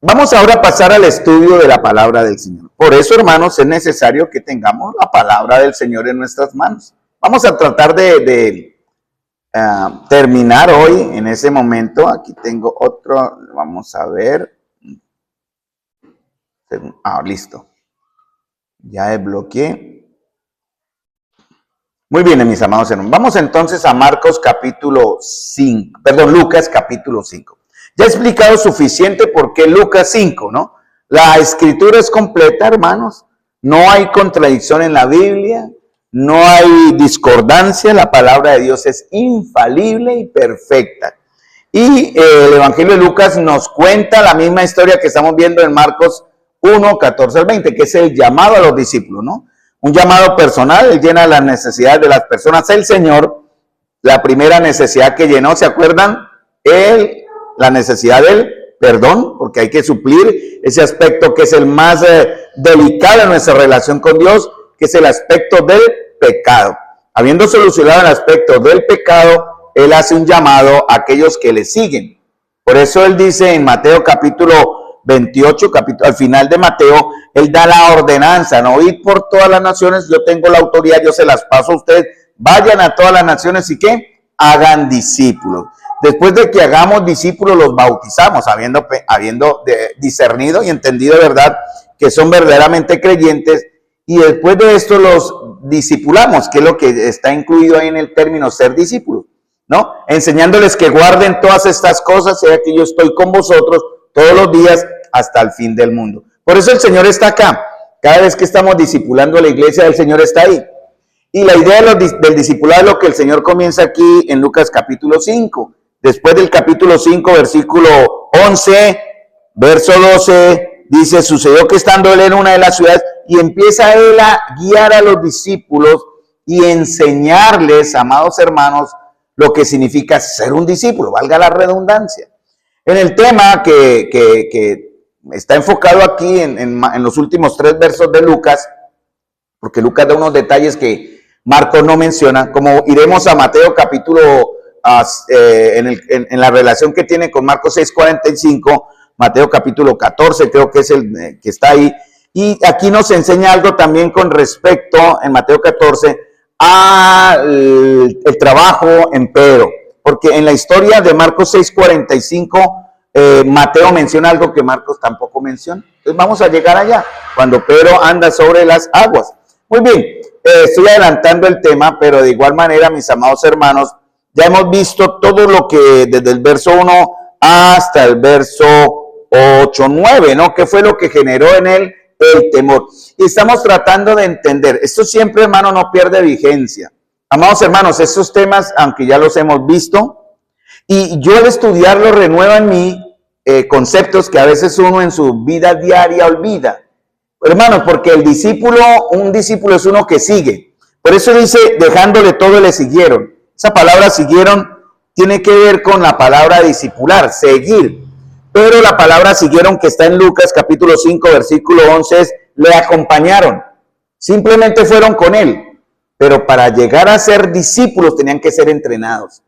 Vamos ahora a pasar al estudio de la palabra del Señor. Por eso, hermanos, es necesario que tengamos la palabra del Señor en nuestras manos. Vamos a tratar de terminar hoy en ese momento. Aquí tengo otro, vamos a ver. Listo. Ya desbloqueé. Muy bien, mis amados hermanos. Vamos entonces a Marcos capítulo 5, Lucas capítulo 5. Ya he explicado suficiente por qué Lucas 5, ¿no? La escritura es completa, hermanos. No hay contradicción en la Biblia, no hay discordancia. La palabra de Dios es infalible y perfecta. Y el Evangelio de Lucas nos cuenta la misma historia que estamos viendo en Marcos 1, 14 al 20, que es el llamado a los discípulos, ¿no? Un llamado personal. Él llena las necesidades de las personas. El Señor, la primera necesidad que llenó, ¿se acuerdan? La necesidad del perdón, porque hay que suplir ese aspecto que es el más delicado en nuestra relación con Dios, que es el aspecto del pecado. Habiendo solucionado el aspecto del pecado, Él hace un llamado a aquellos que le siguen. Por eso Él dice en Mateo capítulo 28, al final de Mateo, Él da la ordenanza, no ir por todas las naciones, yo tengo la autoridad, yo se las paso a ustedes, vayan a todas las naciones y ¿qué? Hagan discípulos. Después de que hagamos discípulos, los bautizamos, habiendo discernido y entendido de verdad que son verdaderamente creyentes, y después de esto los discipulamos, que es lo que está incluido ahí en el término ser discípulos, ¿no? Enseñándoles que guarden todas estas cosas, sea que yo estoy con vosotros todos los días hasta el fin del mundo. Por eso el Señor está acá. Cada vez que estamos discipulando a la iglesia, el Señor está ahí. Y la idea del discipulado es lo que el Señor comienza aquí en Lucas capítulo 5. Después del capítulo 5, versículo 11, verso 12, dice, sucedió que estando él en una de las ciudades, y empieza él a guiar a los discípulos y enseñarles, amados hermanos, lo que significa ser un discípulo, valga la redundancia. En el tema que está enfocado aquí en los últimos 3 versos de Lucas, porque Lucas da unos detalles que Marcos no menciona, como iremos a Mateo capítulo en la relación que tiene con Marcos 6:45, Mateo capítulo 14 creo que es el que está ahí, y aquí nos enseña algo también con respecto en Mateo 14 al trabajo en Pedro, porque en la historia de Marcos 6:45 Mateo menciona algo que Marcos tampoco menciona. Entonces vamos a llegar allá, cuando Pedro anda sobre las aguas. Muy bien, estoy adelantando el tema, pero de igual manera, mis amados hermanos, ya hemos visto todo lo que desde el verso 1 hasta el verso 8, 9, ¿no? ¿Qué fue lo que generó en él el temor? Y estamos tratando de entender. Esto siempre, hermano, no pierde vigencia. Amados hermanos, estos temas, aunque ya los hemos visto, y yo al estudiarlo renueva en mí conceptos que a veces uno en su vida diaria olvida. Hermanos, porque un discípulo es uno que sigue. Por eso dice, dejándole todo le siguieron. Esa palabra siguieron tiene que ver con la palabra discipular, seguir. Pero la palabra siguieron que está en Lucas capítulo 5, versículo 11 es, le acompañaron. Simplemente fueron con él. Pero para llegar a ser discípulos tenían que ser entrenados.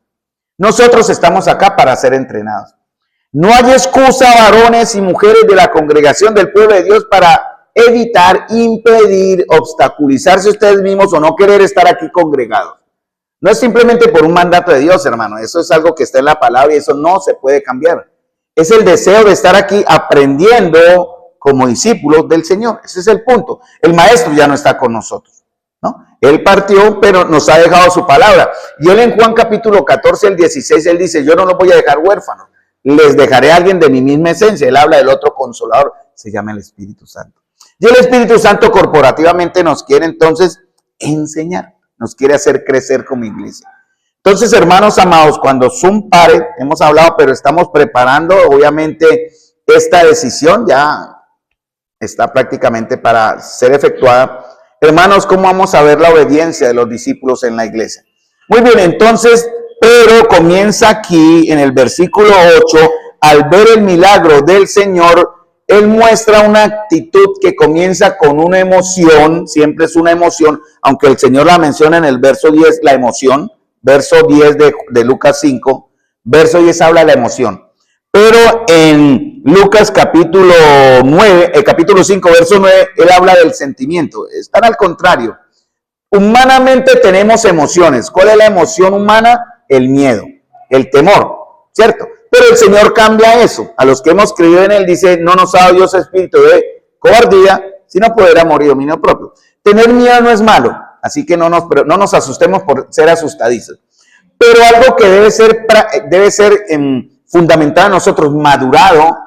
Nosotros estamos acá para ser entrenados. No hay excusa, varones y mujeres de la congregación del pueblo de Dios, para evitar, impedir, obstaculizarse ustedes mismos o no querer estar aquí congregados. No es simplemente por un mandato de Dios, hermano. Eso es algo que está en la palabra y eso no se puede cambiar. Es el deseo de estar aquí aprendiendo como discípulos del Señor. Ese es el punto. El maestro ya no está con nosotros, ¿no? Él partió, pero nos ha dejado su palabra. Y él en Juan capítulo 14, el 16, él dice, yo no los voy a dejar huérfanos. Les dejaré a alguien de mi misma esencia. Él habla del otro consolador. Se llama el Espíritu Santo. Y el Espíritu Santo corporativamente nos quiere entonces enseñar. Nos quiere hacer crecer como iglesia. Entonces, hermanos amados, cuando Zoom pare, hemos hablado, pero estamos preparando, obviamente, esta decisión ya está prácticamente para ser efectuada. Hermanos, ¿cómo vamos a ver la obediencia de los discípulos en la iglesia? Muy bien, entonces, Pedro comienza aquí en el versículo 8, al ver el milagro del Señor, él muestra una actitud que comienza con una emoción, siempre es una emoción, aunque el Señor la menciona en el verso 10, la emoción, verso 10 de Lucas 5, verso 10 habla de la emoción. Pero en Lucas capítulo 5, verso 9, él habla del sentimiento. Están al contrario. Humanamente tenemos emociones. ¿Cuál es la emoción humana? El miedo, el temor, ¿cierto? Pero el Señor cambia eso. A los que hemos creído en Él dice, no nos ha dado Dios espíritu de cobardía, sino poder, amor y dominio propio. Tener miedo no es malo, así que no nos asustemos por ser asustadizos. Pero algo que debe ser fundamentado en nosotros, madurado,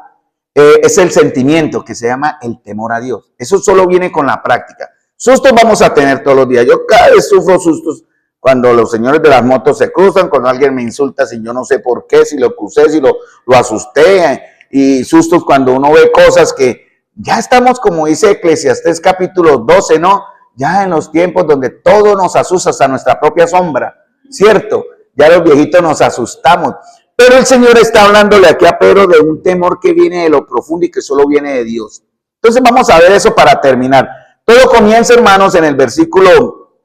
es el sentimiento que se llama el temor a Dios. Eso solo viene con la práctica. Sustos vamos a tener todos los días. Yo cada vez sufro sustos cuando los señores de las motos se cruzan, cuando alguien me insulta sin yo no sé por qué, si lo crucé, si lo asusté, y sustos cuando uno ve cosas que ya estamos, como dice Eclesiastés capítulo 12, ¿no? Ya en los tiempos donde todo nos asusta, hasta nuestra propia sombra, ¿cierto? Ya los viejitos nos asustamos. Pero el Señor está hablándole aquí a Pedro de un temor que viene de lo profundo y que solo viene de Dios. Entonces vamos a ver eso para terminar. Todo comienza, hermanos, en el versículo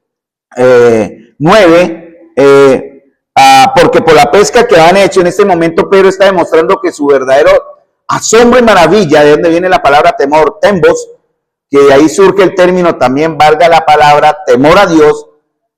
9, porque por la pesca que han hecho en este momento, Pedro está demostrando que su verdadero asombro y maravilla, de donde viene la palabra temor, tembos, que de ahí surge el término, también valga la palabra temor a Dios,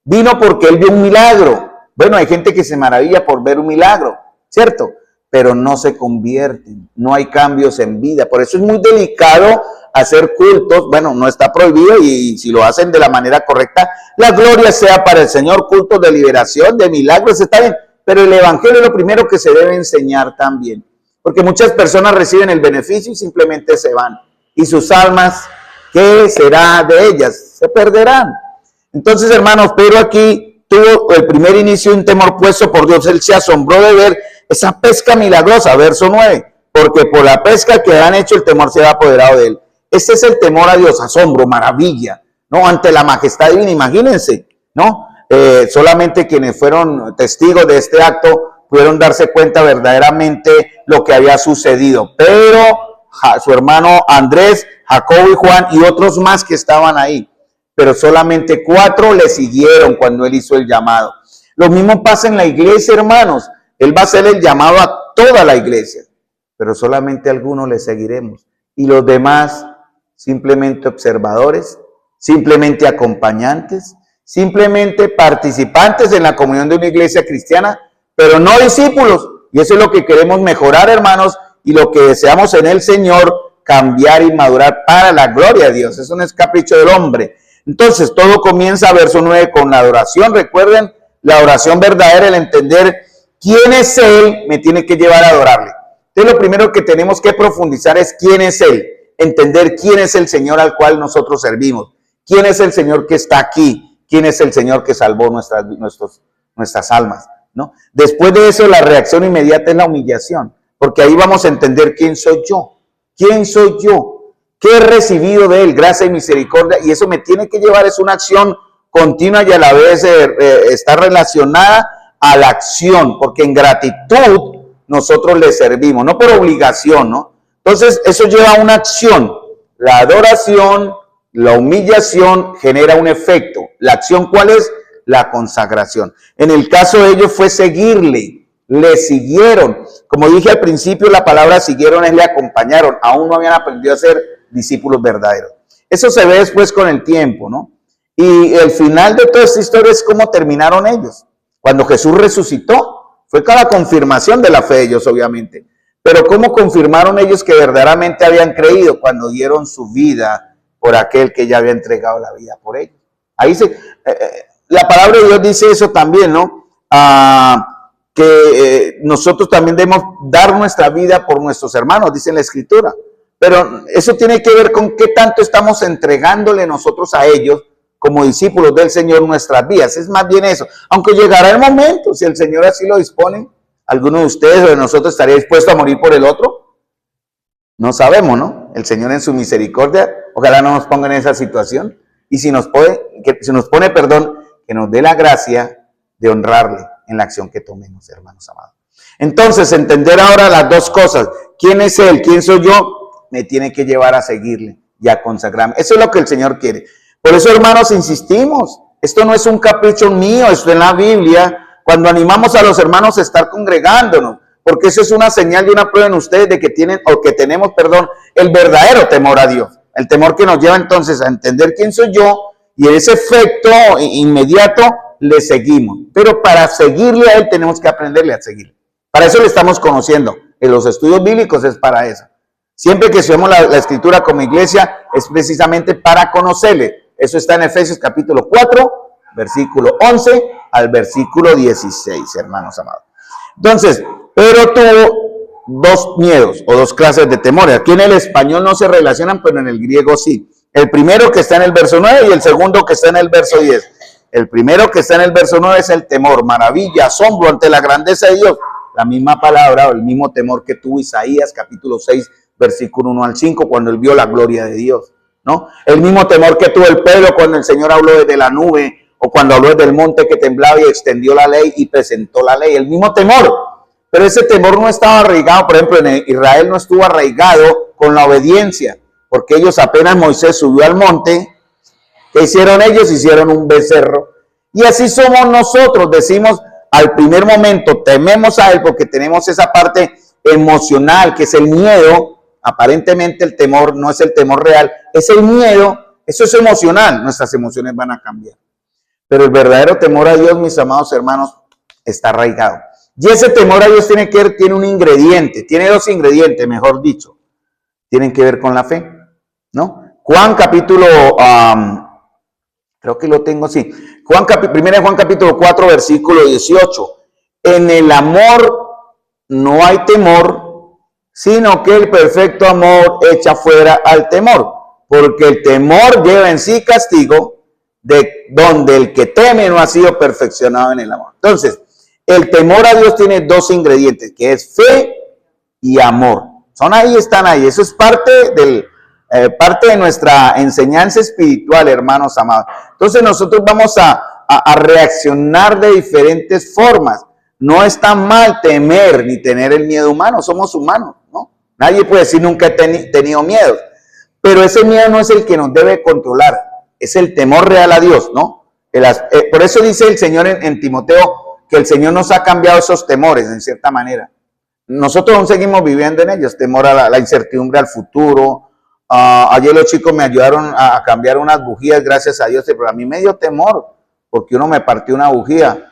vino porque él vio un milagro. Bueno, hay gente que se maravilla por ver un milagro, ¿cierto? Pero no se convierten, no hay cambios en vida. Por eso es muy delicado hacer cultos. Bueno, no está prohibido, y si lo hacen de la manera correcta, la gloria sea para el Señor. Cultos de liberación, de milagros, está bien, pero el evangelio es lo primero que se debe enseñar también, porque muchas personas reciben el beneficio y simplemente se van, y sus almas, ¿qué será de ellas? Se perderán. Entonces, hermanos, Pedro aquí tuvo el primer inicio de un temor puesto por Dios. Él se asombró de ver esa pesca milagrosa, verso 9, porque por la pesca que han hecho el temor se ha apoderado de él. Este es el temor a Dios, asombro, maravilla, ¿no? Ante la majestad divina, imagínense, ¿no? Solamente quienes fueron testigos de este acto pudieron darse cuenta verdaderamente lo que había sucedido. Pero su hermano Andrés, Jacobo y Juan y otros más que estaban ahí, pero solamente 4 le siguieron cuando él hizo el llamado. Lo mismo pasa en la iglesia, hermanos. Él va a hacer el llamado a toda la iglesia, pero solamente algunos le seguiremos, y los demás simplemente observadores, simplemente acompañantes, simplemente participantes en la comunión de una iglesia cristiana, pero no discípulos. Y eso es lo que queremos mejorar, hermanos, y lo que deseamos en el Señor, cambiar y madurar para la gloria de Dios. Eso no es capricho del hombre. Entonces, todo comienza, verso 9, con la adoración. Recuerden, la oración verdadera, el entender quién es Él, me tiene que llevar a adorarle. Entonces, lo primero que tenemos que profundizar es quién es Él. Entender quién es el Señor al cual nosotros servimos. Quién es el Señor que está aquí. Quién es el Señor que salvó nuestras almas, ¿no? Después de eso, la reacción inmediata es la humillación, porque ahí vamos a entender quién soy yo. ¿Quién soy yo? ¿Qué he recibido de Él? Gracia y misericordia. Y eso me tiene que llevar, es una acción continua y a la vez está relacionada a la acción, porque en gratitud nosotros le servimos, no por obligación, ¿no? Entonces, eso lleva a una acción. La adoración, la humillación genera un efecto. ¿La acción cuál es? La consagración. En el caso de ellos fue seguirle, le siguieron. Como dije al principio, la palabra siguieron es le acompañaron. Aún no habían aprendido a ser discípulos verdaderos. Eso se ve después con el tiempo, ¿no? Y el final de toda esta historia es cómo terminaron ellos. Cuando Jesús resucitó, fue cada confirmación de la fe de ellos, obviamente. Pero ¿cómo confirmaron ellos que verdaderamente habían creído? Cuando dieron su vida por aquel que ya había entregado la vida por ellos. Ahí la palabra de Dios dice eso también, ¿no? Que nosotros también debemos dar nuestra vida por nuestros hermanos, dice en la Escritura. Pero eso tiene que ver con qué tanto estamos entregándole nosotros a ellos como discípulos del Señor nuestras vidas. Es más bien eso. Aunque llegará el momento, si el Señor así lo dispone, ¿alguno de ustedes o de nosotros estaría dispuesto a morir por el otro? No sabemos, ¿no? El Señor en su misericordia, ojalá no nos ponga en esa situación. Y si nos pone, que nos dé la gracia de honrarle en la acción que tomemos, hermanos amados. Entonces, entender ahora las dos cosas. ¿Quién es Él? ¿Quién soy yo? Me tiene que llevar a seguirle y a consagrarme. Eso es lo que el Señor quiere. Por eso, hermanos, insistimos. Esto no es un capricho mío, esto en la Biblia. Cuando animamos a los hermanos a estar congregándonos, porque eso es una señal de una prueba en ustedes de que tienen, o que tenemos, perdón, el verdadero temor a Dios. El temor que nos lleva entonces a entender quién soy yo, y en ese efecto inmediato le seguimos. Pero para seguirle a Él tenemos que aprenderle a seguir. Para eso le estamos conociendo. En los estudios bíblicos es para eso. Siempre que estudiamos la Escritura como iglesia es precisamente para conocerle. Eso está en Efesios capítulo 4, versículo 11 al versículo 16, hermanos amados. Entonces, Pedro tuvo dos miedos o dos clases de temores. Aquí en el español no se relacionan, pero en el griego sí. El primero que está en el verso 9 y el segundo que está en el verso 10. El primero que está en el verso 9 es el temor, maravilla, asombro ante la grandeza de Dios. La misma palabra o el mismo temor que tuvo Isaías capítulo 6, versículo 1 al 5, cuando él vio la gloria de Dios, ¿no? El mismo temor que tuvo el Pedro cuando el Señor habló desde la nube, o cuando habló desde el monte que temblaba y extendió la ley y presentó la ley. El mismo temor. Pero ese temor no estaba arraigado, por ejemplo, en Israel no estuvo arraigado con la obediencia, porque ellos apenas Moisés subió al monte, ¿qué hicieron ellos? Hicieron un becerro. Y así somos nosotros, decimos al primer momento, tememos a Él porque tenemos esa parte emocional, que es el miedo. Aparentemente el temor no es el temor real, es el miedo, eso es emocional, nuestras emociones van a cambiar. Pero el verdadero temor a Dios, mis amados hermanos, está arraigado. Y ese temor a Dios tiene un ingrediente, tiene dos ingredientes, mejor dicho, tienen que ver con la fe, ¿no? Juan capítulo, creo que lo tengo así, primera Juan capítulo 4, versículo 18. En el amor no hay temor, sino que el perfecto amor echa fuera al temor, porque el temor lleva en sí castigo, de donde el que teme no ha sido perfeccionado en el amor. Entonces, el temor a Dios tiene dos ingredientes, que es fe y amor. Están ahí. Eso es parte de nuestra enseñanza espiritual, hermanos amados. Entonces, nosotros vamos a reaccionar de diferentes formas. No está mal temer ni tener el miedo humano, somos humanos, ¿no? Nadie puede decir nunca he tenido miedo, pero ese miedo no es el que nos debe controlar, es el temor real a Dios, ¿no? Por eso dice el Señor en Timoteo que el Señor nos ha cambiado esos temores, en cierta manera. Nosotros aún seguimos viviendo en ellos, temor a la incertidumbre al futuro. Ayer los chicos me ayudaron a cambiar unas bujías, gracias a Dios, pero a mí me dio temor, porque uno me partió una bujía.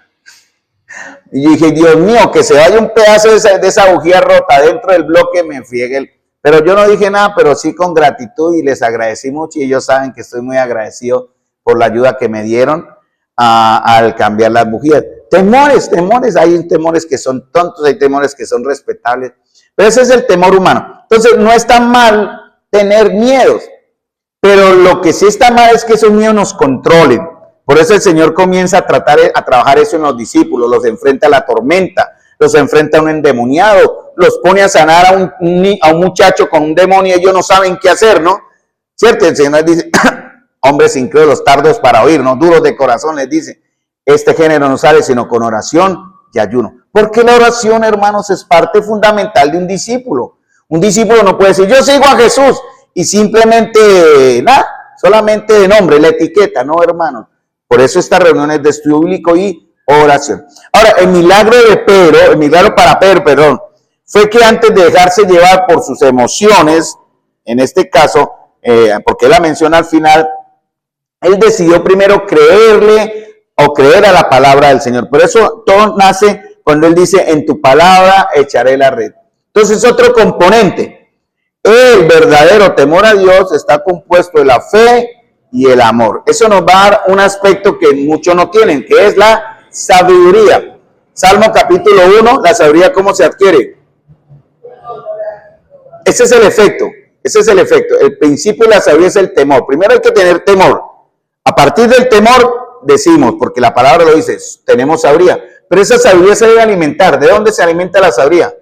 Y yo dije, Dios mío, que se vaya un pedazo de esa bujía rota dentro del bloque, me friegue. Pero yo no dije nada, pero sí con gratitud, y les agradecí mucho, y ellos saben que estoy muy agradecido por la ayuda que me dieron al cambiar las bujías. Temores, hay temores que son tontos, hay temores que son respetables, pero ese es el temor humano. Entonces no está mal tener miedos, pero lo que sí está mal es que esos miedos nos controlen. Por eso el Señor comienza a trabajar eso en los discípulos, los enfrenta a la tormenta, los enfrenta a un endemoniado, los pone a sanar a un muchacho con un demonio y ellos no saben qué hacer, ¿no? ¿Cierto? El Señor dice, hombres incrédulos, tardos para oír, ¿no? Duros de corazón, les dice, este género no sale sino con oración y ayuno. Porque la oración, hermanos, es parte fundamental de un discípulo. Un discípulo no puede decir, yo sigo a Jesús, y simplemente, nada, solamente de nombre, la etiqueta, no, hermanos. Por eso estas reuniones de estudio bíblico y oración. Ahora, el milagro para Pedro, perdón, fue que antes de dejarse llevar por sus emociones, en este caso, porque él la menciona al final, él decidió primero creer a la palabra del Señor. Por eso todo nace cuando él dice, en tu palabra echaré la red. Entonces, otro componente, el verdadero temor a Dios está compuesto de la fe y el amor. Eso nos va a dar un aspecto que muchos no tienen, que es la sabiduría. Salmo capítulo 1, la sabiduría, ¿cómo se adquiere? Ese es el efecto. El principio de la sabiduría es el temor. Primero hay que tener temor. A partir del temor decimos, porque la palabra lo dice, tenemos sabiduría. Pero esa sabiduría se debe alimentar. ¿De dónde se alimenta la sabiduría?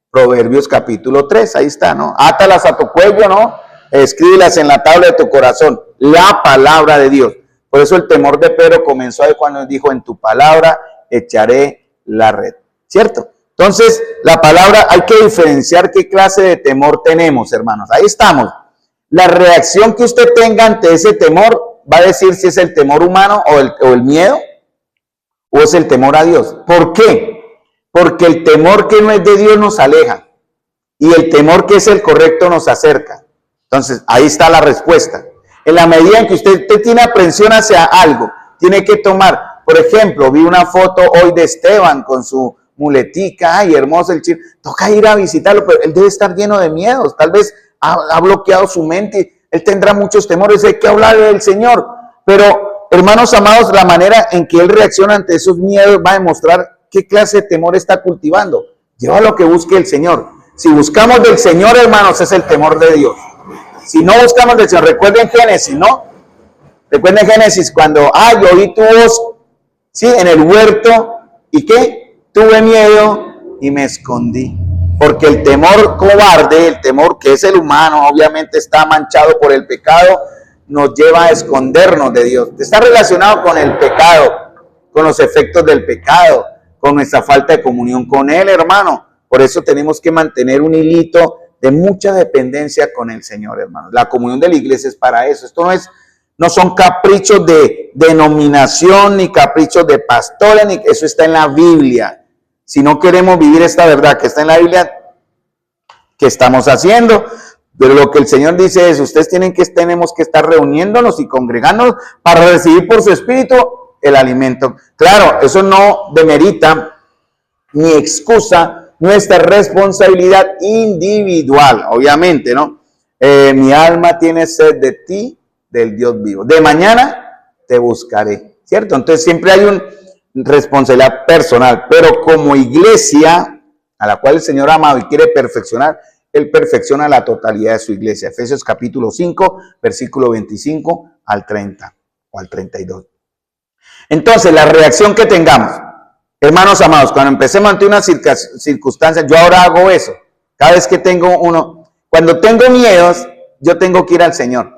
Proverbios capítulo 3, ahí está, ¿no? Átalas a tu cuello, ¿no? Escríbelas en la tabla de tu corazón, la palabra de Dios. Por eso el temor de Pedro comenzó ahí cuando dijo, en tu palabra echaré la red, ¿cierto? Entonces, la palabra, hay que diferenciar qué clase de temor tenemos, hermanos. Ahí estamos. La reacción que usted tenga ante ese temor va a decir si es el temor humano o el miedo, o es el temor a Dios. ¿Por qué? Porque el temor que no es de Dios nos aleja y el temor que es el correcto nos acerca. Entonces, ahí está la respuesta. En la medida en que usted tiene aprensión hacia algo, tiene que tomar, por ejemplo, vi una foto hoy de Esteban con su muletica, ay, hermoso el chico, toca ir a visitarlo, pero él debe estar lleno de miedos, tal vez ha bloqueado su mente, él tendrá muchos temores, hay que hablar del Señor, pero hermanos amados, la manera en que él reacciona ante esos miedos va a demostrar qué clase de temor está cultivando. Lleva lo que busque el Señor. Si buscamos del Señor, hermanos, es el temor de Dios. Si no buscamos del Señor, recuerden Génesis, ¿no? Recuerden Génesis cuando, yo oí tu voz, sí, en el huerto, ¿y qué? Tuve miedo y me escondí. Porque el temor cobarde, el temor que es el humano, obviamente está manchado por el pecado, nos lleva a escondernos de Dios. Está relacionado con el pecado, con los efectos del pecado, con nuestra falta de comunión con Él, hermano. Por eso tenemos que mantener un hilito de mucha dependencia con el Señor, hermano. La comunión de la iglesia es para eso. Esto no son caprichos de denominación, ni caprichos de pastores, ni eso está en la Biblia. Si no queremos vivir esta verdad que está en la Biblia, ¿qué estamos haciendo? Pero lo que el Señor dice es, ustedes tenemos que estar reuniéndonos y congregándonos para recibir por su espíritu el alimento. Claro, eso no demerita ni excusa nuestra responsabilidad individual, obviamente, ¿no? Mi alma tiene sed de ti, del Dios vivo. De mañana te buscaré, ¿cierto? Entonces siempre hay una responsabilidad personal, pero como iglesia, a la cual el Señor ha amado y quiere perfeccionar, Él perfecciona la totalidad de su iglesia. Efesios capítulo 5, versículo 25 al 30 o al 32. Entonces, la reacción que tengamos, hermanos amados, cuando empecemos ante una circunstancia, yo ahora hago eso. Cada vez que cuando tengo miedos, yo tengo que ir al Señor.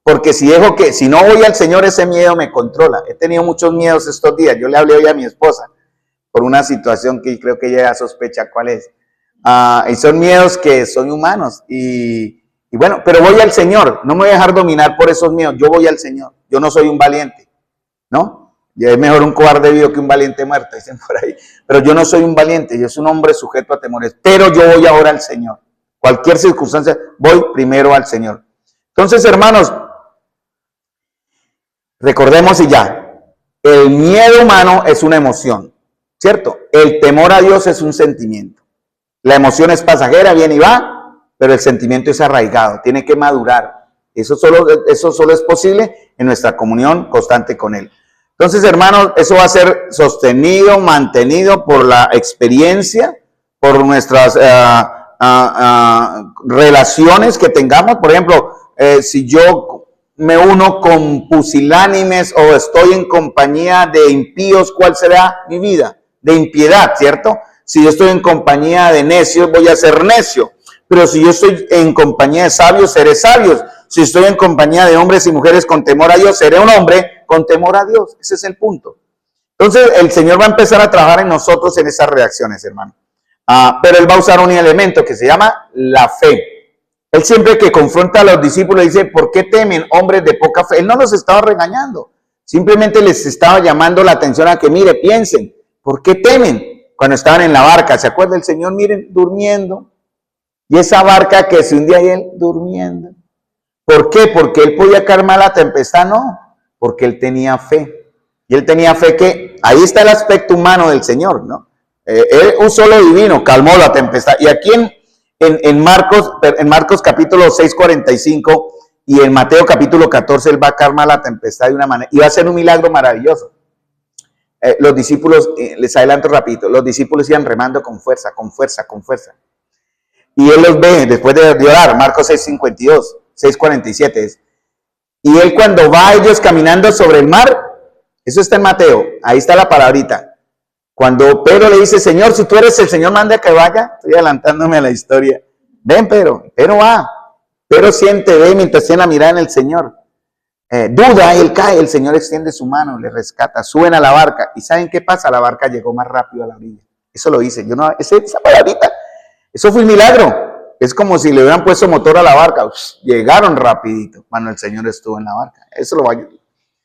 Porque si no voy al Señor, ese miedo me controla. He tenido muchos miedos estos días. Yo le hablé hoy a mi esposa por una situación que creo que ella ya sospecha cuál es. Y son miedos que son humanos. Y bueno, pero voy al Señor. No me voy a dejar dominar por esos miedos. Yo voy al Señor. Yo no soy un valiente, ¿no? Y es mejor un cobarde vivo que un valiente muerto, dicen por ahí. Pero yo no soy un valiente, yo soy un hombre sujeto a temores. Pero yo voy ahora al Señor. Cualquier circunstancia, voy primero al Señor. Entonces, hermanos, recordemos y ya, el miedo humano es una emoción, ¿cierto? El temor a Dios es un sentimiento. La emoción es pasajera, viene y va, pero el sentimiento es arraigado, tiene que madurar. Eso solo es posible en nuestra comunión constante con Él. Entonces, hermanos, eso va a ser sostenido, mantenido por la experiencia, por nuestras relaciones que tengamos. Por ejemplo, si yo me uno con pusilánimes o estoy en compañía de impíos, ¿cuál será mi vida? De impiedad, ¿cierto? Si yo estoy en compañía de necios, voy a ser necio. Pero si yo estoy en compañía de sabios, seré sabios. Si estoy en compañía de hombres y mujeres con temor a Dios, seré un hombre con temor a Dios. Ese es el punto. Entonces, el Señor va a empezar a trabajar en nosotros en esas reacciones, hermano. Pero Él va a usar un elemento que se llama la fe. Él siempre que confronta a los discípulos dice, ¿por qué temen, hombres de poca fe? Él no los estaba regañando. Simplemente les estaba llamando la atención a que, mire, piensen, ¿por qué temen? Cuando estaban en la barca, ¿se acuerda el Señor? Miren, durmiendo. Y esa barca que se hundía y Él durmiendo. ¿Por qué? ¿Porque Él podía calmar la tempestad? No, porque Él tenía fe. Y Él tenía fe que, ahí está el aspecto humano del Señor, ¿no? Él usó lo divino, calmó la tempestad. Y aquí en Marcos capítulo 6, 45 y en Mateo capítulo 14, Él va a calmar la tempestad de una manera, y va a ser un milagro maravilloso. Los discípulos, les adelanto rapidito, los discípulos iban remando con fuerza, con fuerza, con fuerza. Y Él los ve después de orar, Marcos 6, 52. 6:47 y Él cuando va a ellos caminando sobre el mar, eso está en Mateo, ahí está la palabrita, cuando Pedro le dice, Señor, si tú eres el Señor, manda que vaya, estoy adelantándome a la historia, ven Pedro va, Pedro siente, ve mientras tiene la mirada en el Señor, duda, él cae, el Señor extiende su mano, le rescata, suben a la barca, y ¿saben qué pasa? La barca llegó más rápido a la orilla, eso lo dice, esa palabrita, eso fue un milagro. Es como si le hubieran puesto motor a la barca. Llegaron rapidito cuando el Señor estuvo en la barca. Eso lo va a ayudar.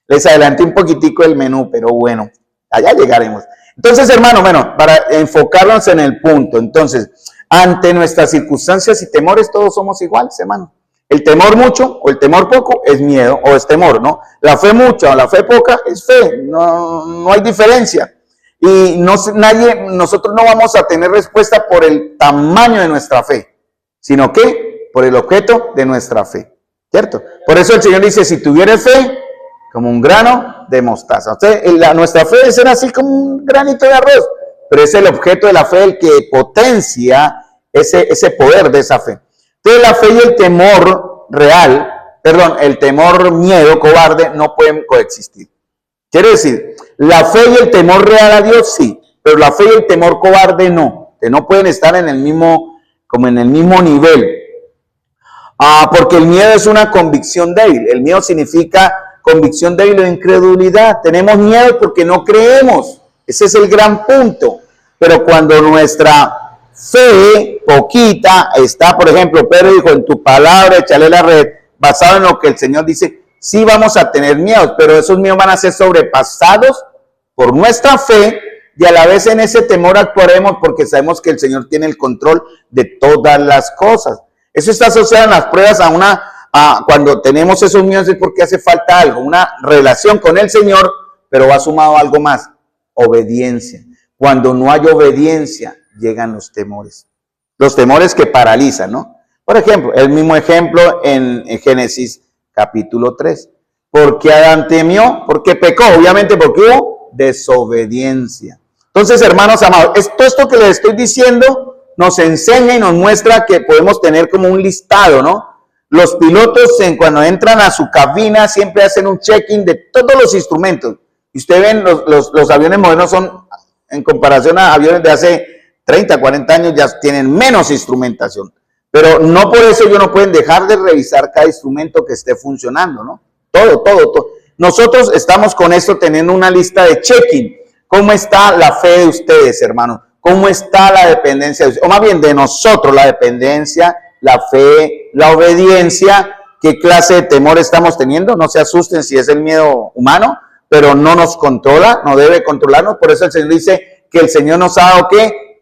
Les adelanté un poquitico el menú, pero bueno, allá llegaremos. Entonces, hermano, bueno, para enfocarnos en el punto, entonces, ante nuestras circunstancias y temores, todos somos iguales, hermano. El temor mucho o el temor poco es miedo o es temor, ¿no? La fe mucha o la fe poca es fe, no hay diferencia. Y nosotros no vamos a tener respuesta por el tamaño de nuestra fe, sino que por el objeto de nuestra fe, ¿cierto? Por eso el Señor dice, si tuvieres fe, como un grano de mostaza. O sea, nuestra fe debe ser así como un granito de arroz, pero es el objeto de la fe el que potencia ese poder de esa fe. Entonces la fe y el temor real, el temor miedo, cobarde, no pueden coexistir. Quiere decir, la fe y el temor real a Dios sí, pero la fe y el temor cobarde no, que no pueden estar en el mismo nivel. Porque el miedo es una convicción débil. El miedo significa convicción débil o incredulidad. Tenemos miedo porque no creemos. Ese es el gran punto. Pero cuando nuestra fe poquita está, por ejemplo, Pedro dijo, en tu palabra echaré la red, basado en lo que el Señor dice, sí vamos a tener miedos, pero esos miedos van a ser sobrepasados por nuestra fe y a la vez en ese temor actuaremos porque sabemos que el Señor tiene el control de todas las cosas. Eso está asociado en las pruebas cuando tenemos esos miedos es porque hace falta algo, una relación con el Señor, pero va sumado algo más, obediencia. Cuando no hay obediencia, llegan los temores que paralizan, ¿no? Por ejemplo, el mismo ejemplo en Génesis capítulo 3. ¿Por qué Adán temió? Porque pecó, obviamente porque hubo desobediencia. Entonces, hermanos amados, esto que les estoy diciendo nos enseña y nos muestra que podemos tener como un listado, ¿no? Los pilotos cuando entran a su cabina siempre hacen un check-in de todos los instrumentos. Y ustedes ven, los aviones modernos son, en comparación a aviones de hace 30, 40 años, ya tienen menos instrumentación. Pero no por eso ellos no pueden dejar de revisar cada instrumento que esté funcionando, ¿no? Todo. Nosotros estamos con esto teniendo una lista de check-in. ¿Cómo está la fe de ustedes, hermanos? ¿Cómo está la dependencia de ustedes? O más bien de nosotros, la dependencia, la fe, la obediencia. ¿Qué clase de temor estamos teniendo? No se asusten si es el miedo humano, pero no nos controla, no debe controlarnos. Por eso el Señor dice que el Señor nos ha dado ¿qué?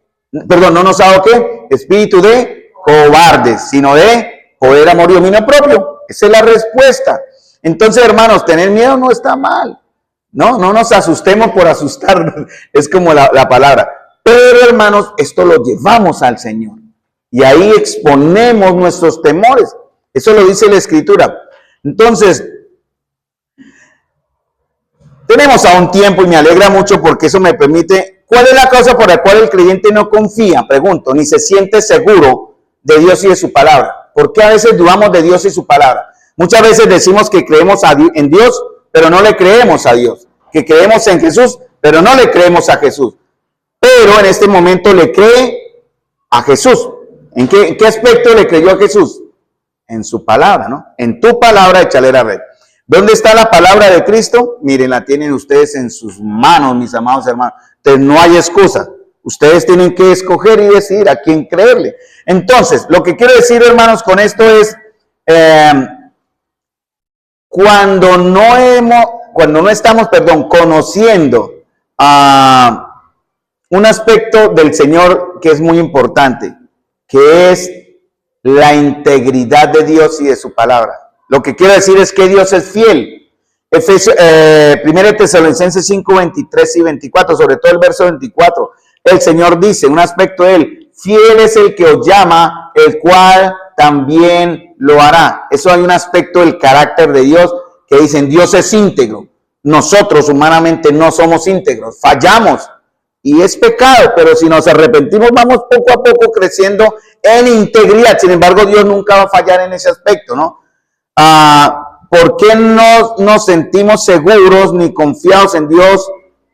Perdón, no nos ha dado ¿qué? Espíritu de cobardes, sino de poder, amor y dominio propio. Esa es la respuesta. Entonces, hermanos, tener miedo no está mal. No nos asustemos por asustarnos. Es como la palabra. Pero, hermanos, esto lo llevamos al Señor. Y ahí exponemos nuestros temores. Eso lo dice la Escritura. Entonces, tenemos aún tiempo y me alegra mucho porque eso me permite. ¿Cuál es la causa por la cual el creyente no confía? Pregunto, ni se siente seguro de Dios y de su palabra. ¿Por qué a veces dudamos de Dios y su palabra? Muchas veces decimos que creemos en Dios, pero no le creemos a Dios. Que creemos en Jesús, pero no le creemos a Jesús. Pero en este momento le cree a Jesús. ¿En qué aspecto le creyó a Jesús? En su palabra, ¿no? En tu palabra échale la red. ¿Dónde está la palabra de Cristo? Miren, la tienen ustedes en sus manos, mis amados hermanos. Entonces no hay excusa. Ustedes tienen que escoger y decidir a quién creerle. Entonces, lo que quiero decir, hermanos, con esto es, cuando no estamos conociendo un aspecto del Señor que es muy importante, que es la integridad de Dios y de su palabra. Lo que quiero decir es que Dios es fiel. 1 Tesalonicenses 5, 23 y 24, sobre todo el verso 24, el Señor dice, un aspecto de Él, fiel es el que os llama, el cual también lo hará. Eso hay un aspecto del carácter de Dios que dicen, Dios es íntegro. Nosotros humanamente no somos íntegros, fallamos y es pecado, pero si nos arrepentimos vamos poco a poco creciendo en integridad. Sin embargo, Dios nunca va a fallar en ese aspecto, ¿no? ¿Por qué no nos sentimos seguros ni confiados en Dios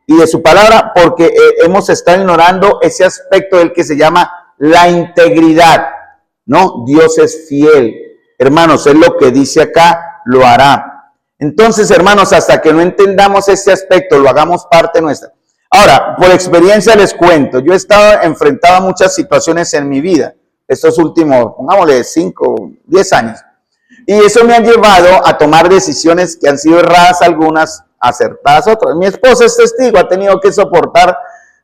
y de su palabra? Porque hemos estado ignorando ese aspecto del que se llama la integridad, ¿no? Dios es fiel. Hermanos, es lo que dice acá, lo hará. Entonces, hermanos, hasta que no entendamos ese aspecto, lo hagamos parte nuestra. Ahora, por experiencia les cuento, yo he estado enfrentado a muchas situaciones en mi vida, estos últimos, pongámosle 5, 10 años. Y eso me ha llevado a tomar decisiones que han sido erradas algunas, acertadas otras. Mi esposa es testigo, ha tenido que soportar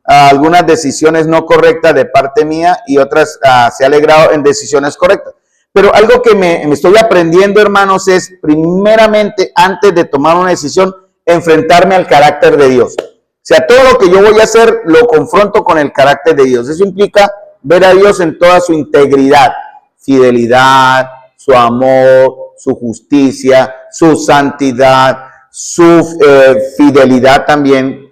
algunas decisiones no correctas de parte mía y otras se ha alegrado en decisiones correctas. Pero algo que me estoy aprendiendo, hermanos, es primeramente, antes de tomar una decisión, enfrentarme al carácter de Dios. O sea, todo lo que yo voy a hacer lo confronto con el carácter de Dios. Eso implica ver a Dios en toda su integridad, fidelidad, su amor, su justicia, su santidad, su fidelidad también,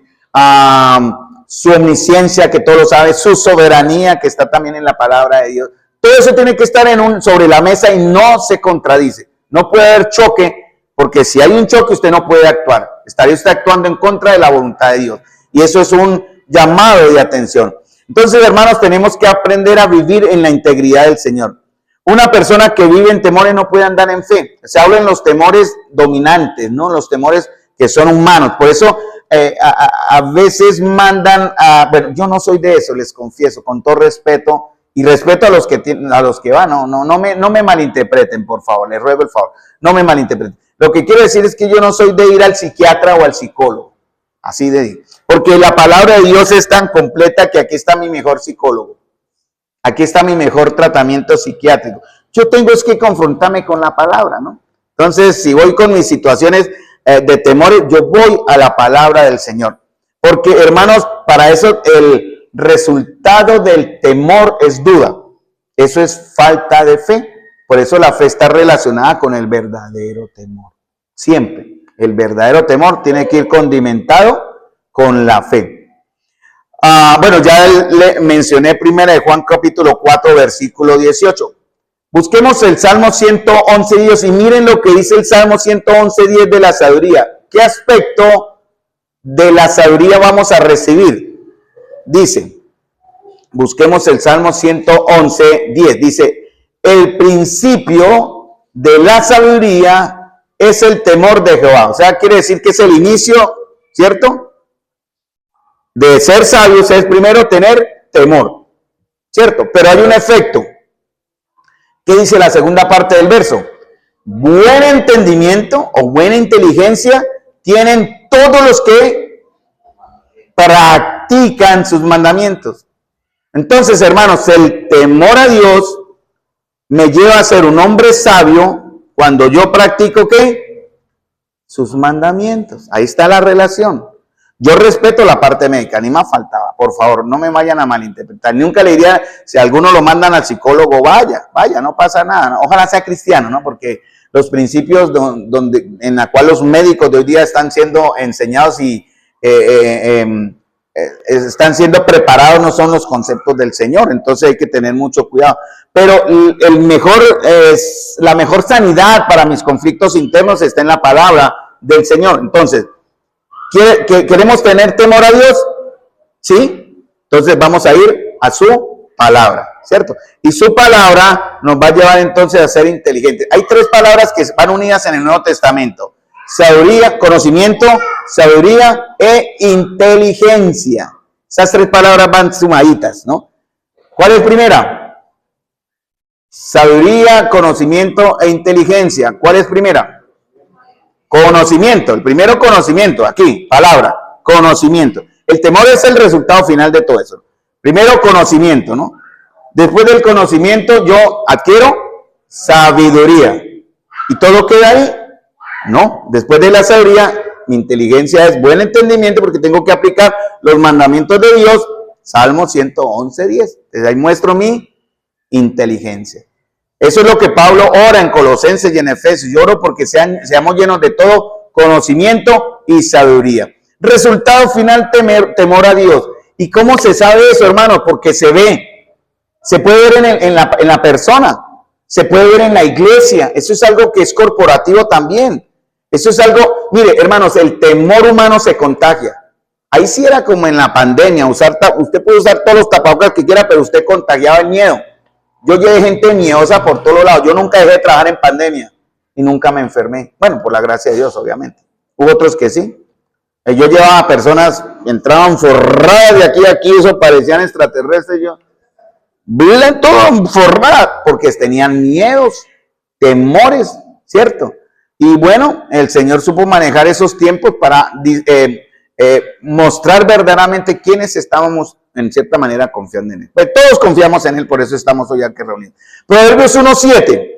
su omnisciencia que todo lo sabe, su soberanía que está también en la palabra de Dios. Todo eso tiene que estar sobre la mesa y no se contradice. No puede haber choque, porque si hay un choque usted no puede actuar. Estaría usted actuando en contra de la voluntad de Dios. Y eso es un llamado de atención. Entonces, hermanos, tenemos que aprender a vivir en la integridad del Señor. Una persona que vive en temores no puede andar en fe. Se habla en los temores dominantes, ¿no? Los temores que son humanos. Por eso a veces mandan bueno, yo no soy de eso, les confieso, con todo respeto. Y respeto a los que van, no me malinterpreten, por favor, les ruego el favor, no me malinterpreten. Lo que quiero decir es que yo no soy de ir al psiquiatra o al psicólogo, así de, porque la palabra de Dios es tan completa que aquí está mi mejor psicólogo, aquí está mi mejor tratamiento psiquiátrico. Yo tengo es que confrontarme con la palabra, ¿no? Entonces, si voy con mis situaciones de temores, yo voy a la palabra del Señor, porque, hermanos, para eso el resultado del temor es duda. Eso es falta de fe. Por eso la fe está relacionada con el verdadero temor. Siempre. El verdadero temor tiene que ir condimentado con la fe. Bueno, ya le mencioné primera de Juan capítulo 4, versículo 18. Busquemos el Salmo 111:10 y miren lo que dice el Salmo 111:10 de la sabiduría. ¿Qué aspecto de la sabiduría vamos a recibir? Dice, busquemos el Salmo 111:10, dice, el principio de la sabiduría es el temor de Jehová. O sea, quiere decir que es el inicio, ¿cierto? De ser sabios es primero tener temor, ¿cierto? Pero hay un efecto. ¿Qué dice la segunda parte del verso? Buen entendimiento o buena inteligencia tienen todos los que practican sus mandamientos. Entonces, hermanos, el temor a Dios me lleva a ser un hombre sabio cuando yo practico ¿qué? Sus mandamientos. Ahí está la relación. Yo respeto la parte médica, ni más faltaba. Por favor, no me vayan a malinterpretar. Nunca le diría, si alguno lo mandan al psicólogo, vaya, no pasa nada. Ojalá sea cristiano, ¿no? Porque los principios en la cual los médicos de hoy día están siendo enseñados y están siendo preparados no son los conceptos del Señor, entonces hay que tener mucho cuidado. Pero la mejor sanidad para mis conflictos internos está en la palabra del Señor. Entonces, ¿queremos tener temor a Dios? ¿Sí? Entonces vamos a ir a su palabra, ¿cierto? Y su palabra nos va a llevar entonces a ser inteligentes. Hay tres palabras que van unidas en el Nuevo Testamento: sabiduría, conocimiento, sabiduría e inteligencia. Esas tres palabras van sumaditas, ¿no? ¿Cuál es primera? Sabiduría, conocimiento e inteligencia. ¿Cuál es primera? Conocimiento. El primero, conocimiento. Aquí, palabra, conocimiento. El temor es el resultado final de todo eso. Primero, conocimiento, ¿no? Después del conocimiento, yo adquiero sabiduría. ¿Y todo queda ahí? No, después de la sabiduría, mi inteligencia es buen entendimiento porque tengo que aplicar los mandamientos de Dios. Salmo 111:10. Desde ahí muestro mi inteligencia. Eso es lo que Pablo ora en Colosenses y en Efesios. Yo oro porque seamos llenos de todo conocimiento y sabiduría. Resultado final, temor a Dios. ¿Y cómo se sabe eso, hermano? Porque se ve. Se puede ver en la persona. Se puede ver en la iglesia. Eso es algo que es corporativo también. Eso es algo, mire, hermanos, el temor humano se contagia. Ahí sí era como en la pandemia, usted puede usar todos los tapabocas que quiera, pero usted contagiaba el miedo. Yo llevé gente miedosa por todos lados. Yo nunca dejé de trabajar en pandemia y nunca me enfermé. Bueno, por la gracia de Dios, obviamente. Hubo otros que sí. Yo llevaba a personas, entraban forradas de aquí a aquí, eso parecían extraterrestres. Yo, todo forradas, porque tenían miedos, temores, ¿cierto? Y bueno, el Señor supo manejar esos tiempos para mostrar verdaderamente quiénes estábamos en cierta manera confiando en Él. Pues todos confiamos en Él, por eso estamos hoy aquí reunidos. Proverbios 1:7.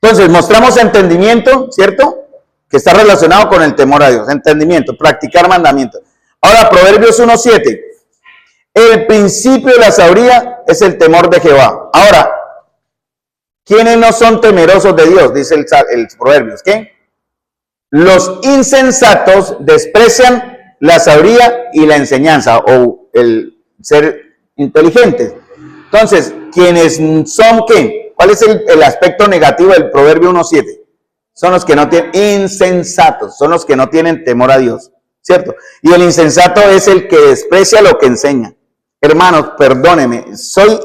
Entonces, mostramos entendimiento, ¿cierto? Que está relacionado con el temor a Dios. Entendimiento, practicar mandamientos. Ahora, Proverbios 1:7. El principio de la sabiduría es el temor de Jehová. Ahora, ¿quiénes no son temerosos de Dios? Dice el Proverbios. ¿Qué? Los insensatos desprecian la sabiduría y la enseñanza, o el ser inteligentes. Entonces, ¿quiénes son qué? ¿Cuál es el aspecto negativo del Proverbio 1:7? Son los que no tienen, insensatos, son los que no tienen temor a Dios, ¿cierto? Y el insensato es el que desprecia lo que enseña. Hermanos, perdónenme, soy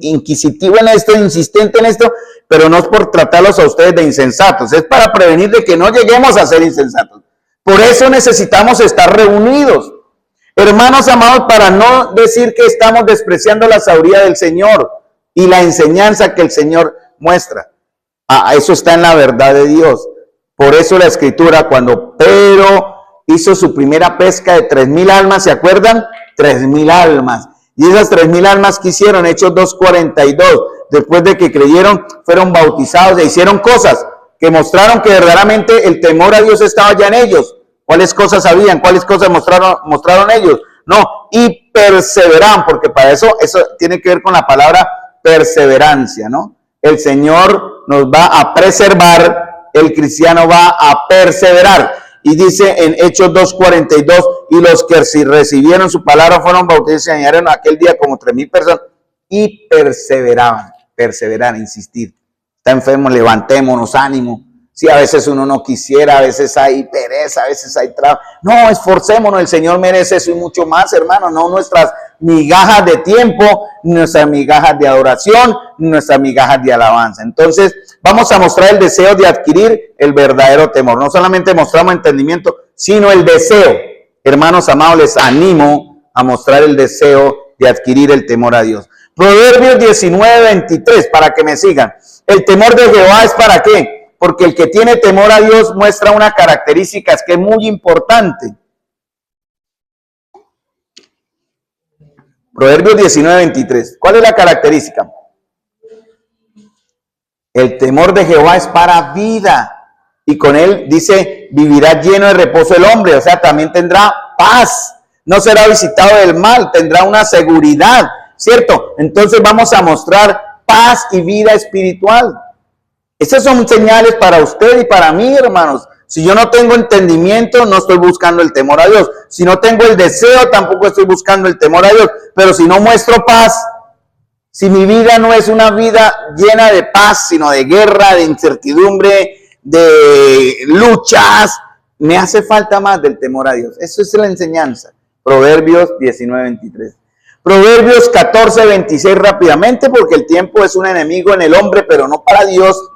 inquisitivo en esto, insistente en esto, pero no es por tratarlos a ustedes de insensatos, es para prevenir de que no lleguemos a ser insensatos. Por eso necesitamos estar reunidos. Hermanos amados, para no decir que estamos despreciando la sabiduría del Señor y la enseñanza que el Señor muestra. Eso está en la verdad de Dios. Por eso la Escritura, cuando Pedro hizo su primera pesca de 3,000 almas, ¿se acuerdan? 3,000 almas. Y esas 3,000 almas que hicieron, Hechos 2:42, después de que creyeron, fueron bautizados e hicieron cosas que mostraron que verdaderamente el temor a Dios estaba ya en ellos. ¿Cuáles cosas sabían? ¿Cuáles cosas mostraron ellos? No, y perseveran, porque para eso tiene que ver con la palabra perseverancia, ¿no? El Señor nos va a preservar, el cristiano va a perseverar. Y dice en Hechos 2:42, y los que recibieron su palabra fueron bautizados y se añadieron aquel día como 3,000 personas, y perseveraban, insistir. Está enfermo, levantémonos, ánimo. Si a veces uno no quisiera, a veces hay pereza, a veces hay trabajo. No, esforcémonos, el Señor merece eso y mucho más, hermano. No nuestras migajas de tiempo, nuestras migajas de adoración, nuestras migajas de alabanza. Entonces, vamos a mostrar el deseo de adquirir el verdadero temor. No solamente mostramos entendimiento, sino el deseo. Hermanos amados, les animo a mostrar el deseo de adquirir el temor a Dios. Proverbios 19:23, para que me sigan. El temor de Jehová es ¿para qué? Porque el que tiene temor a Dios muestra una característica que es muy importante. Proverbios 19:23. ¿Cuál es la característica? El temor de Jehová es para vida. Y con él, dice, vivirá lleno de reposo el hombre. O sea, también tendrá paz. No será visitado del mal. Tendrá una seguridad. ¿Cierto? Entonces vamos a mostrar paz y vida espiritual. Esas son señales para usted y para mí, hermanos. Si yo no tengo entendimiento, no estoy buscando el temor a Dios. Si no tengo el deseo, tampoco estoy buscando el temor a Dios. Pero si no muestro paz, si mi vida no es una vida llena de paz, sino de guerra, de incertidumbre, de luchas, me hace falta más del temor a Dios. Eso es la enseñanza. Proverbios 19:23. Proverbios 14:26 rápidamente, porque el tiempo es un enemigo en el hombre, pero no para Dios.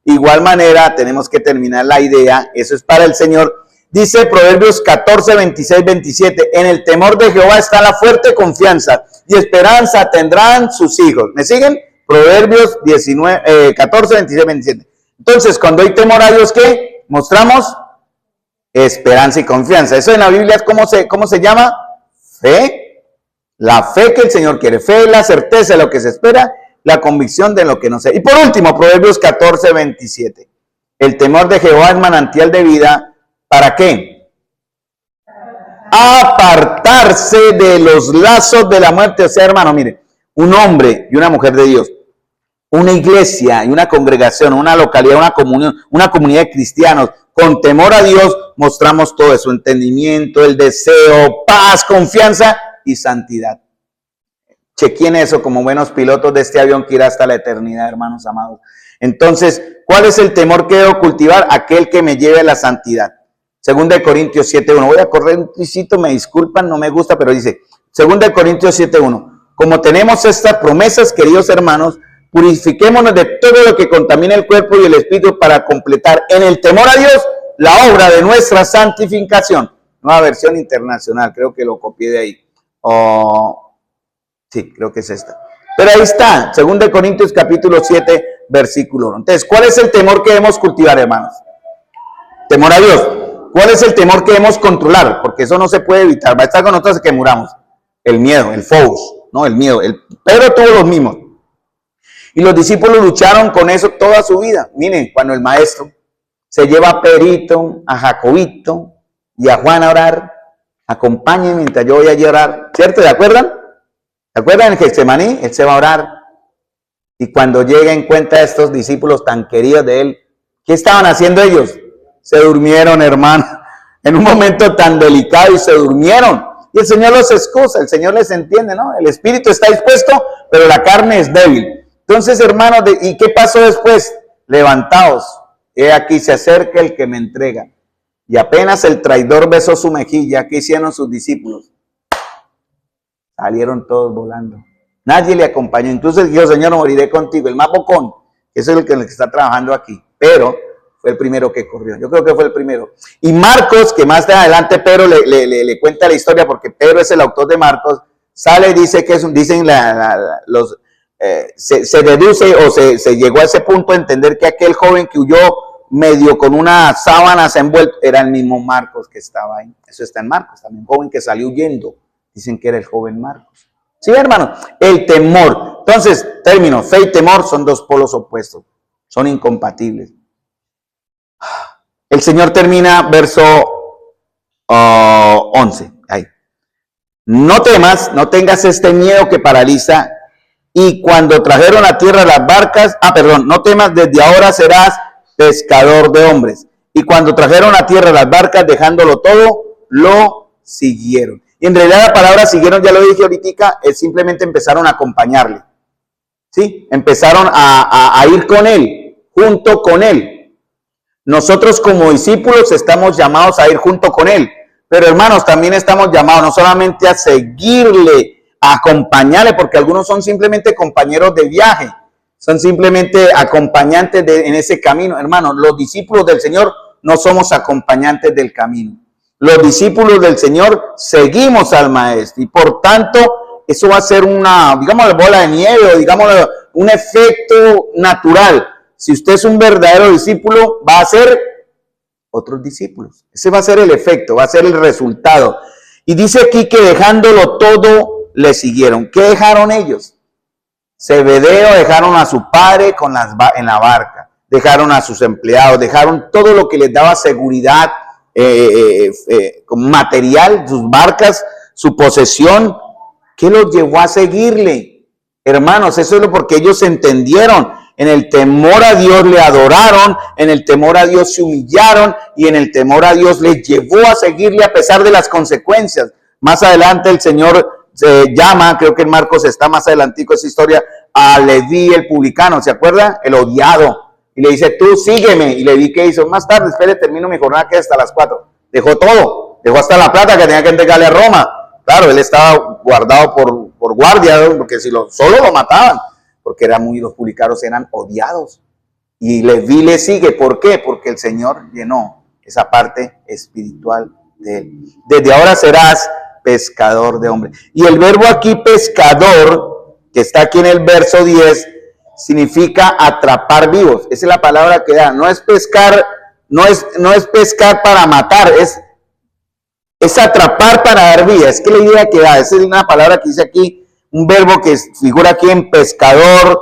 Igual manera, tenemos que terminar la idea, eso es para el Señor. Dice Proverbios 14:26-27, en el temor de Jehová está la fuerte confianza y esperanza tendrán sus hijos. ¿Me siguen? Proverbios 14:26-27. Entonces, cuando hay temor a Dios, ¿qué? Mostramos esperanza y confianza. Eso en la Biblia, ¿cómo se llama? Fe. La fe que el Señor quiere. Fe es la certeza de lo que se espera, la convicción de lo que no sé. Y por último, Proverbios 14:27. El temor de Jehová es manantial de vida. ¿Para qué? Apartarse de los lazos de la muerte. O sea, hermano, mire, un hombre y una mujer de Dios, una iglesia y una congregación, una localidad, una comunión, una comunidad de cristianos, con temor a Dios, mostramos todo eso, entendimiento, el deseo, paz, confianza y santidad. Chequen eso como buenos pilotos de este avión que irá hasta la eternidad, hermanos amados. Entonces, ¿cuál es el temor que debo cultivar? Aquel que me lleve a la santidad. 2 Corintios 7:1. Voy a correr un tricito, me disculpan, no me gusta, pero dice 2 Corintios 7:1. Como tenemos estas promesas, queridos hermanos, purifiquémonos de todo lo que contamina el cuerpo y el espíritu para completar en el temor a Dios la obra de nuestra santificación. Nueva versión internacional, creo que lo copié de ahí. Sí, creo que es esta. Pero ahí está, 2 Corintios capítulo 7, versículo 1. Entonces, ¿cuál es el temor que debemos cultivar, hermanos? Temor a Dios. ¿Cuál es el temor que debemos controlar? Porque eso no se puede evitar. Va a estar con nosotros hasta que muramos. El miedo, el phobos, ¿no? El miedo. Pedro tuvo los mismos. Y los discípulos lucharon con eso toda su vida. Miren, cuando el maestro se lleva a Pedrito, a Jacobito y a Juan a orar, acompáñenme mientras yo voy a llorar. ¿Cierto? ¿Se acuerdan? ¿Se acuerdan en Getsemaní? Él se va a orar. Y cuando llega encuentra a estos discípulos tan queridos de él, ¿qué estaban haciendo ellos? Se durmieron, hermano, en un momento tan delicado y se durmieron. Y el Señor los excusa, el Señor les entiende, ¿no? El espíritu está dispuesto, pero la carne es débil. Entonces, hermanos, ¿y qué pasó después? Levantaos, he aquí se acerca el que me entrega. Y apenas el traidor besó su mejilla, ¿qué hicieron sus discípulos? Salieron todos volando. Nadie le acompañó. Incluso dijo, Señor, moriré contigo. El más bocón, eso es el que está trabajando aquí. Pero fue el primero que corrió. Yo creo que fue el primero. Y Marcos, que más de adelante Pedro le cuenta la historia, porque Pedro es el autor de Marcos, sale y dice que se deduce o se llegó a ese punto a entender que aquel joven que huyó medio con una sábana envuelto era el mismo Marcos que estaba ahí. Eso está en Marcos, también joven que salió huyendo. Dicen que era el joven Marcos. Sí, hermano, el temor. Entonces, término, fe y temor son dos polos opuestos. Son incompatibles. El Señor termina verso 11. Ahí. No temas, no tengas este miedo que paraliza. Y cuando trajeron a tierra las barcas, no temas, desde ahora serás pescador de hombres. Y cuando trajeron a tierra las barcas, dejándolo todo, lo siguieron. Y en realidad la palabra siguieron, ya lo dije ahorita, es simplemente empezaron a acompañarle. ¿Sí? Empezaron a ir con él, junto con él. Nosotros como discípulos estamos llamados a ir junto con él. Pero hermanos, también estamos llamados no solamente a seguirle, a acompañarle, porque algunos son simplemente compañeros de viaje. Son simplemente acompañantes en ese camino. Hermanos, los discípulos del Señor no somos acompañantes del camino. Los discípulos del Señor seguimos al Maestro. Y por tanto, eso va a ser una, digamos, bola de nieve, o digamos, un efecto natural. Si usted es un verdadero discípulo, va a ser otros discípulos. Ese va a ser el efecto, va a ser el resultado. Y dice aquí que dejándolo todo, le siguieron. ¿Qué dejaron ellos? Zebedeo dejaron a su padre en la barca, dejaron a sus empleados, dejaron todo lo que les daba seguridad material, sus barcas, su posesión. ¿Qué los llevó a seguirle? Hermanos, eso es lo porque ellos entendieron. En el temor a Dios le adoraron, en el temor a Dios se humillaron y en el temor a Dios les llevó a seguirle a pesar de las consecuencias. Más adelante el Señor se llama, creo que en Marcos está más adelantico esa historia, a Leví el publicano, ¿se acuerda? El odiado. Y le dice, tú sígueme. Y Leví, ¿qué hizo? Más tarde, espere, termino mi jornada que es hasta las 4. Dejó todo, dejó hasta la plata que tenía que entregarle a Roma. Claro, él estaba guardado por guardia, ¿no? Porque si solo lo mataban, porque los publicanos eran odiados. Y Leví le sigue, ¿por qué? Porque el Señor llenó esa parte espiritual de él. Desde ahora serás pescador de hombres. Y el verbo aquí pescador, que está aquí en el verso 10, significa atrapar vivos. Esa es la palabra que da. No es pescar, no es pescar para matar, es atrapar para dar vida. Es que la idea que da, esa es una palabra que dice aquí, un verbo que figura aquí en pescador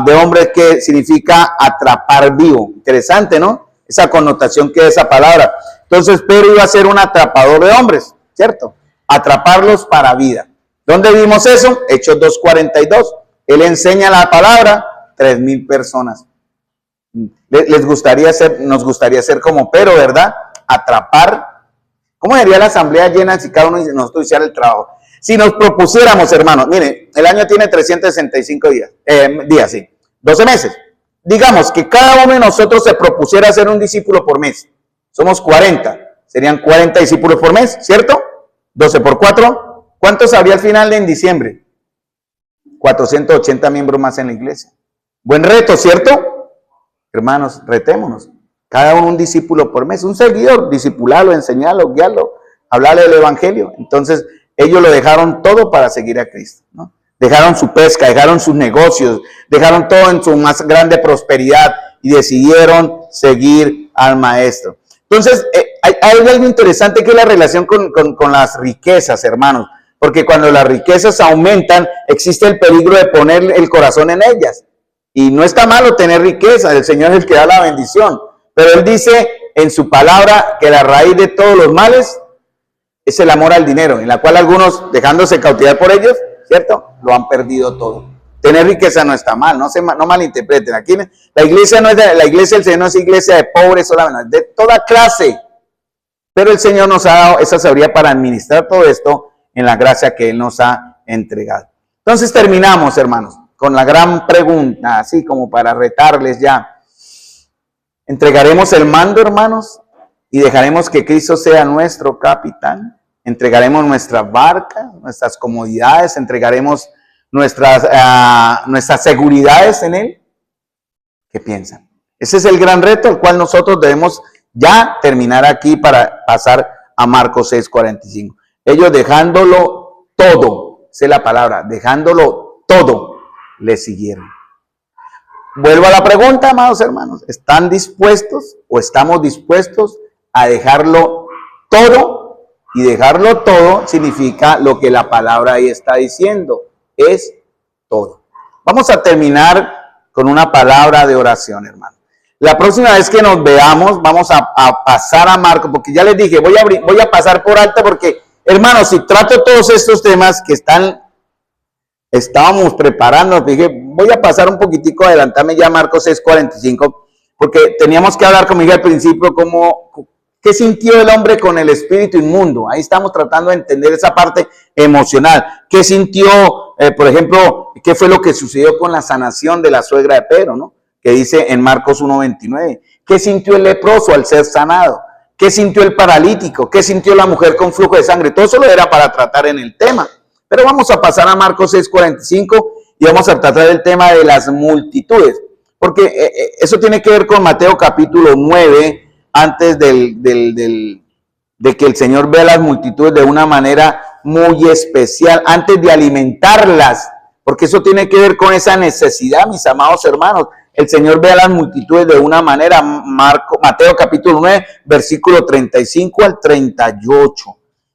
de hombres, que significa atrapar vivo. Interesante, ¿no? Esa connotación que da esa palabra. Entonces Pedro iba a ser un atrapador de hombres, ¿cierto? Atraparlos para vida. ¿Dónde vimos eso? Hechos 2:42. Él enseña la palabra, 3,000 personas. Nos gustaría ser como Pedro, ¿verdad? Atrapar. ¿Cómo sería la asamblea llena si cada uno de nosotros hiciera el trabajo? Si nos propusiéramos, hermanos, miren, el año tiene 365 días, sí, 12 meses. Digamos que cada uno de nosotros se propusiera ser un discípulo por mes. Somos 40, serían 40 discípulos por mes, ¿cierto? 12 por 4, ¿cuántos habría al final en diciembre? 480 miembros más en la iglesia. Buen reto, ¿cierto? Hermanos, retémonos. Cada uno un discípulo por mes, un seguidor, discipularlo, enseñarlo, guiarlo, hablarle del evangelio. Entonces, ellos lo dejaron todo para seguir a Cristo, ¿no? Dejaron su pesca, dejaron sus negocios, dejaron todo en su más grande prosperidad y decidieron seguir al Maestro. Entonces, hay algo interesante que es la relación con las riquezas, hermanos. Porque cuando las riquezas aumentan, existe el peligro de poner el corazón en ellas. Y no está malo tener riqueza, el Señor es el que da la bendición. Pero Él dice en su palabra que la raíz de todos los males es el amor al dinero, en la cual algunos, dejándose cautivar por ellos, ¿cierto?, lo han perdido todo. Tener riqueza no está mal, no malinterpreten. Aquí la iglesia no es la iglesia del Señor, no es iglesia de pobres solamente, de toda clase. Pero el Señor nos ha dado esa sabiduría para administrar todo esto en la gracia que Él nos ha entregado. Entonces terminamos, hermanos, con la gran pregunta, así como para retarles ya. ¿Entregaremos el mando, hermanos? ¿Y dejaremos que Cristo sea nuestro capitán? ¿Entregaremos nuestra barca, nuestras comodidades? ¿Entregaremos nuestras seguridades en Él? ¿Qué piensan? Ese es el gran reto al cual nosotros debemos ya terminar aquí para pasar a Marcos 6:45. Ellos dejándolo todo, sé la palabra, dejándolo todo, le siguieron. Vuelvo a la pregunta, amados hermanos, ¿están dispuestos o estamos dispuestos a dejarlo todo? Y dejarlo todo significa lo que la palabra ahí está diciendo, es todo. Vamos a terminar con una palabra de oración, hermano. La próxima vez que nos veamos, vamos a pasar a Marcos, porque ya les dije, voy a pasar por alto porque, hermanos, si trato todos estos temas que estábamos preparando, dije, voy a pasar un poquitico, adelantarme ya a Marcos 6:45, porque teníamos que hablar, como dije al principio, qué sintió el hombre con el espíritu inmundo. Ahí estamos tratando de entender esa parte emocional. ¿Qué sintió, por ejemplo, qué fue lo que sucedió con la sanación de la suegra de Pedro, ¿no?, que dice en Marcos 1:29. ¿Qué sintió el leproso al ser sanado? ¿Qué sintió el paralítico? ¿Qué sintió la mujer con flujo de sangre? Todo eso lo era para tratar en el tema. Pero vamos a pasar a Marcos 6:45 y vamos a tratar el tema de las multitudes. Porque eso tiene que ver con Mateo capítulo 9, antes de que el Señor vea las multitudes de una manera muy especial, antes de alimentarlas. Porque eso tiene que ver con esa necesidad, mis amados hermanos. El Señor ve a las multitudes de una manera. Mateo capítulo 9, versículo 35 al 38.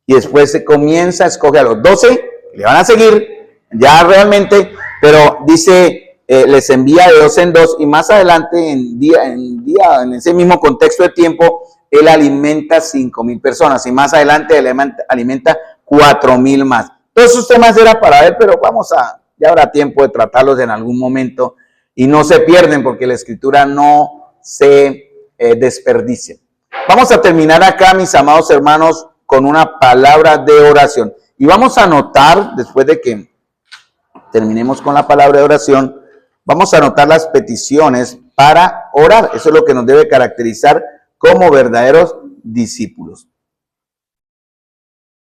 Y después se comienza, escoge a los 12, le van a seguir, ya realmente, pero dice, les envía de 2 en 2, y más adelante, en ese mismo contexto de tiempo, Él alimenta 5,000 personas, y más adelante Él alimenta 4,000 más. Todos esos temas era para ver, pero ya habrá tiempo de tratarlos en algún momento, y no se pierden porque la escritura no se desperdicia. Vamos a terminar acá, mis amados hermanos, con una palabra de oración. Y vamos a anotar, después de que terminemos con la palabra de oración, vamos a anotar las peticiones para orar. Eso es lo que nos debe caracterizar como verdaderos discípulos.